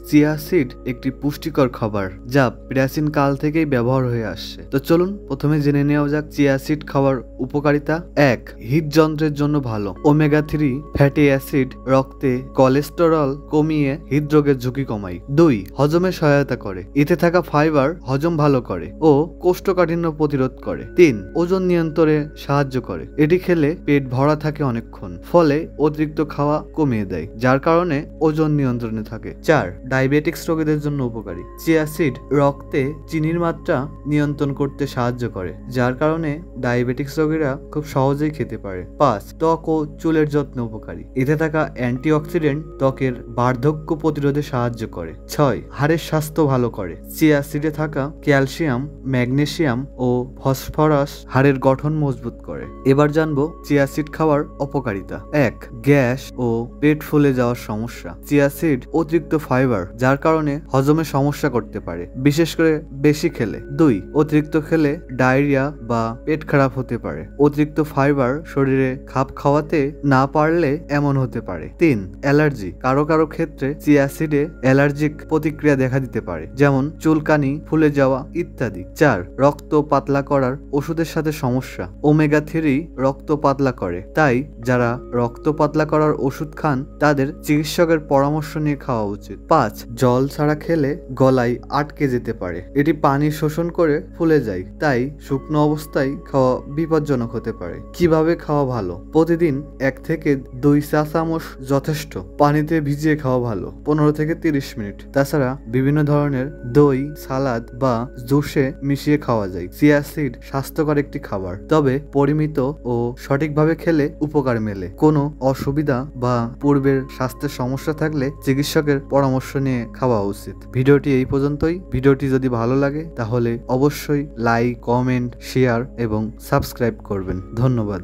Chia seed একটি পুষ্টিকর খাবার যা প্রাচীন কাল থেকেই ব্যবহার হয়ে আসছে। তো চলুন প্রথমে জেনে নেওয়া যাক চিয়া সিড খাওয়ার উপকারিতা। 1. হৃদযন্ত্রের জন্য ভালো। ওমেগা 3 ফ্যাটি অ্যাসিড রক্তে কোলেস্টেরল কমিয়ে হৃদরোগের ঝুঁকি কমায়। 2. হজমে সহায়তা করে। এতে থাকা ফাইবার হজম ভালো করে ও কোষ্ঠকাঠিন্য প্রতিরোধ করে। 3. ওজন নিয়ন্ত্রণে সাহায্য করে। এটি খেলে পেট ভরা থাকে অনেকক্ষণ, ফলে অতিরিক্ত খাওয়া কমিয়ে দেয়, যার কারণে ওজন নিয়ন্ত্রণে থাকে। 4. ডায়াবেটিক্স রোগীদের জন্য উপকারী। চিয়া সিড রক্তে চিনির মাত্রা নিয়ন্ত্রণ করতে সাহায্য করে, যার কারণে ডায়াবেটিক্স রোগীরা খুব সহজেই খেতে পারে। 5. ত্বক ও চুলের যত্নে উপকারী। এতে থাকা অ্যান্টিঅক্সিডেন্ট ত্বকের বার্ধক্য প্রতিরোধে সাহায্য করে। 6. হাড়ের স্বাস্থ্য ভালো করে। চিয়া সিডে থাকা ক্যালসিয়াম, ম্যাগনেসিয়াম ও ফসফরাস হাড়ের গঠন মজবুত করে। এবার জানবো চিয়া সিড খাওয়ার অপকারিতা। 1. গ্যাস ও পেট ফুলে যাওয়ার সমস্যা। চিয়া সিড অতিরিক্ত ফাইবার, যার কারণে হজমে সমস্যা করতে পারে, বিশেষ করে বেশি খেলে। 2. অতিরিক্ত খেলে ডায়রিয়া বা পেট খারাপ হতে পারে। অতিরিক্ত ফাইবার শরীরে খাপ খাওয়াতে না পারলে এমন হতে পারে। 3. অ্যালার্জি। কারো কারো ক্ষেত্রে চিয়া সিডে অ্যালার্জিক প্রতিক্রিয়া দেখা দিতে পারে, যেমন চুলকানি, ফুলে যাওয়া ইত্যাদি। 4. রক্ত পাতলা করার ওষুধের সাথে সমস্যা। ওমেগা 3 রক্ত পাতলা করে, তাই যারা রক্ত পাতলা করার ওষুধ খান তাদের চিকিৎসকের পরামর্শ নিয়ে খাওয়া উচিত। 5. জল ছাড়া খেলে গলায় আটকে যেতে পারে। এটি পানি শোষণ করে ফুলে যায়, তাই শুকনো অবস্থায় খাওয়া বিপজ্জনক হতে পারে। কিভাবে খাওয়া ভালো? প্রতিদিন 1 থেকে 2 চা চামচ যথেষ্ট। পানিতে ভিজিয়ে খাওয়া ভালো 15 থেকে 30 মিনিট। তাছাড়া বিভিন্ন ধরনের দই, সালাদ বা জুসে মিশিয়ে খাওয়া যায়। চিয়া সিড স্বাস্থ্যকর একটি খাবার, তবে পরিমিত ও সঠিকভাবে খেলে উপকার মেলে। কোনো অসুবিধা বা পূর্বের স্বাস্থ্যের সমস্যা থাকলে চিকিৎসকের পরামর্শ নিয়ে খাওয়া উচিত। ভিডিওটি এই পর্যন্তই। ভিডিওটি যদি ভালো লাগে তাহলে অবশ্যই লাইক, কমেন্ট, শেয়ার এবং সাবস্ক্রাইব করবেন। ধন্যবাদ।